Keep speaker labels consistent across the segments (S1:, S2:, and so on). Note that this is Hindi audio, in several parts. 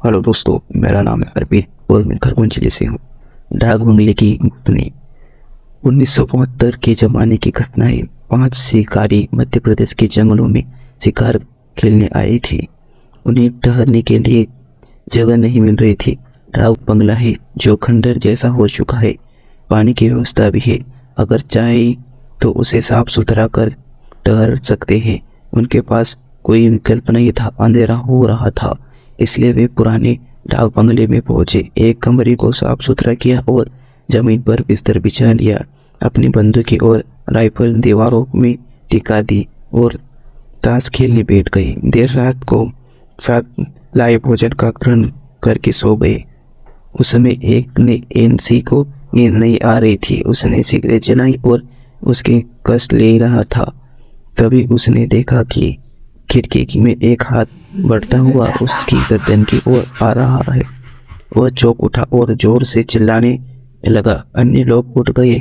S1: हेलो दोस्तों, मेरा नाम है अर्पित और मैं खरगोन जिले से हूँ। डाक बंगले की भूतनी 1972 के ज़माने की घटना है। 5 शिकारी मध्य प्रदेश के जंगलों में शिकार खेलने आए थे। उन्हें ठहरने के लिए जगह नहीं मिल रही थी। डाक बंगला है जो खंडर जैसा हो चुका है। पानी की व्यवस्था भी है। अगर चाहे तो उसे साफ सुथरा कर ठहर सकते हैं। उनके पास कोई विकल्प नहीं था। अंधेरा हो रहा था, इसलिए वे पुराने डाक बंगले में पहुंचे। एक कमरे को साफ सुथरा किया और जमीन पर बिस्तर बिछा लिया। अपनी बंदूक और राइफल दीवारों में टिका दी और ताश खेलने बैठ गए। देर रात को साथ लाए भोजन का ग्रहण करके सो गए। उस समय एक ने एनसी को नींद नहीं आ रही थी। उसने सिगरेट जलाई और उसके कष्ट ले रहा था। तभी उसने देखा कि खिड़की में एक हाथ बढ़ता हुआ उसकी गर्दन की ओर आ रहा है। वह चौंक उठा और जोर से चिल्लाने लगा। अन्य लोग उठ गए।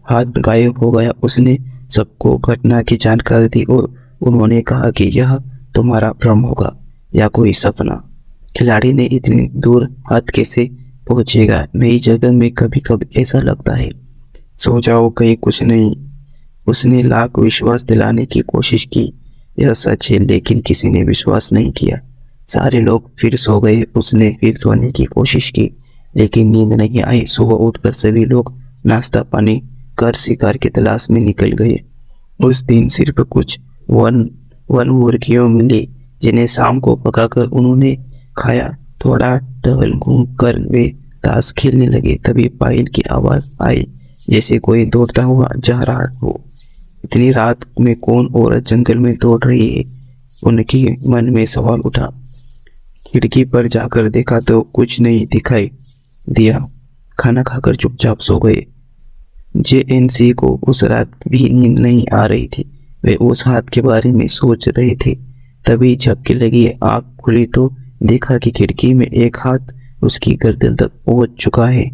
S1: हाथ गायब हो गया। उसने सबको घटना की जानकारी दी और उन्होंने कहा कि यह तुम्हारा भ्रम होगा या कोई सपना। खिलाड़ी ने इतनी दूर हाथ कैसे पहुंचेगा? नई जगह में कभी कभी ऐसा लगता है। सो जाओ, कहीं कुछ नहीं। उसने लाख विश्वास दिलाने की कोशिश की, यह सच है, लेकिन किसी ने विश्वास नहीं किया। सारे लोग फिर सो गए। उसने फिर सोने की कोशिश की, लेकिन नींद नहीं आई। सुबह उठकर सभी लोग नाश्ता पानी कर शिकार की तलाश में निकल गए। उस दिन सिर्फ कुछ वन मुर्गियों मिली, जिन्हें शाम को पकाकर उन्होंने खाया। थोड़ा टहल घूम कर वे ताश खेलने लगे। तभी पायल की आवाज आई, जैसे कोई दौड़ता हुआ जा रहा हो। इतनी रात में कौन औरत जंगल में दौड़ रही है? उनके मन में सवाल उठा। खिड़की पर जाकर देखा तो कुछ नहीं दिखाई दिया। खाना खाकर चुपचाप सो गए। जेएनसी को उस रात भी नींद नहीं आ रही थी। वे उस हाथ के बारे में सोच रहे थे। तभी झपकी लगी। आँख खुली तो देखा कि खिड़की में एक हाथ उसकी गर्दन तक पहुंच चुका है।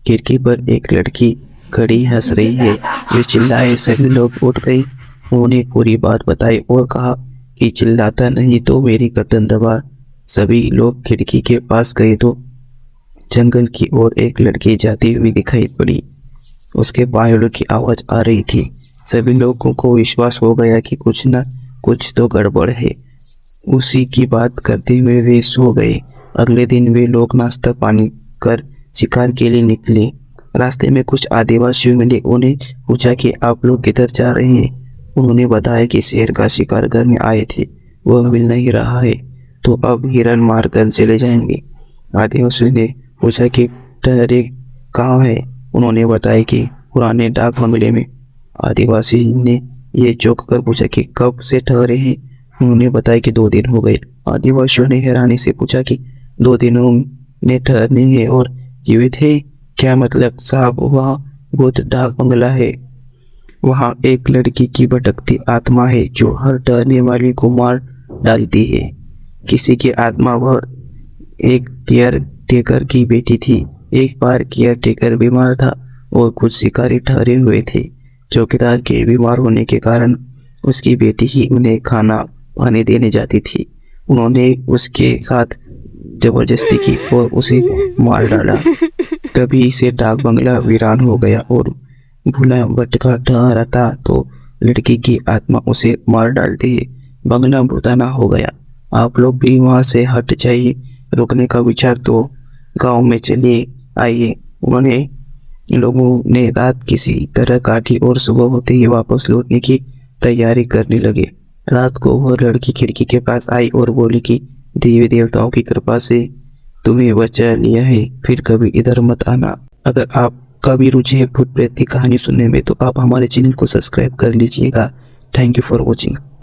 S1: खिड़की पर एक लड़की खड़ी हंस रही है। वे चिल्लाए। सभी लोग उठ गए। उन्होंने पूरी बात बताई और कहा कि चिल्लाता नहीं तो मेरी गर्दन दबा। सभी लोग खिड़की के पास गए तो जंगल की ओर एक लड़की जाती हुई दिखाई पड़ी। उसके पायों की आवाज आ रही थी। सभी लोगों को विश्वास हो गया कि कुछ न कुछ तो गड़बड़ है। उसी की बात करते हुए वे सो गए। अगले दिन वे लोग नाश्ता पानी कर शिकार के लिए निकले। रास्ते में कुछ आदिवासी मिले। उन्हें पूछा कि आप लोग किधर जा रहे हैं? उन्होंने बताया कि शेर का शिकार करने आए थे, वह मिल नहीं रहा है तो अब हिरन मार कर चले जाएंगे। आदिवासी ने पूछा कि ठहरे कहाँ है? उन्होंने बताया कि पुराने डाक बंगले में। आदिवासी ने ये चौंक कर पूछा कि कब से ठहरे हैं? उन्होंने बताया कि 2 दिन हो गए। आदिवासियों ने हैरानी से पूछा कि 2 दिनों ने ठहरने हैं और जीवित है? क्या मतलब साहब? वहाँ भूत डाक बंगला है। वहाँ एक लड़की की भटकती आत्मा है जो हर डरने वाले को मार डालती है। किसी की आत्मा वह एक केयर टेकर की बेटी थी। एक बार केयर टेकर बीमार था और कुछ शिकारी ठहरे हुए थे। चौकीदार के बीमार होने के कारण उसकी बेटी ही उन्हें खाना पानी देने जाती थी। उन्होंने उसके साथ जबरदस्ती की और उसे मार डाला। तभी से डाक बंगला वीरान हो गया और भूला भटका ठहरा था तो लड़की की आत्मा उसे मार डालती है। बंगला भूताना हो गया। आप लोग भी वहां से हट जाइए। रुकने का विचार तो गांव में चलिए आइए। उन्होंने लोगों ने रात किसी तरह काटी और सुबह होते ही वापस लौटने की तैयारी करने लगे। रात को वह लड़की खिड़की के पास आई और बोली कि देवी देवताओं की कृपा से तुम्हें बचा लिया है, फिर कभी इधर मत आना। अगर आपका भी रुचि है भूत प्रेत की कहानी सुनने में तो आप हमारे चैनल को सब्सक्राइब कर लीजिएगा। Thank you for watching.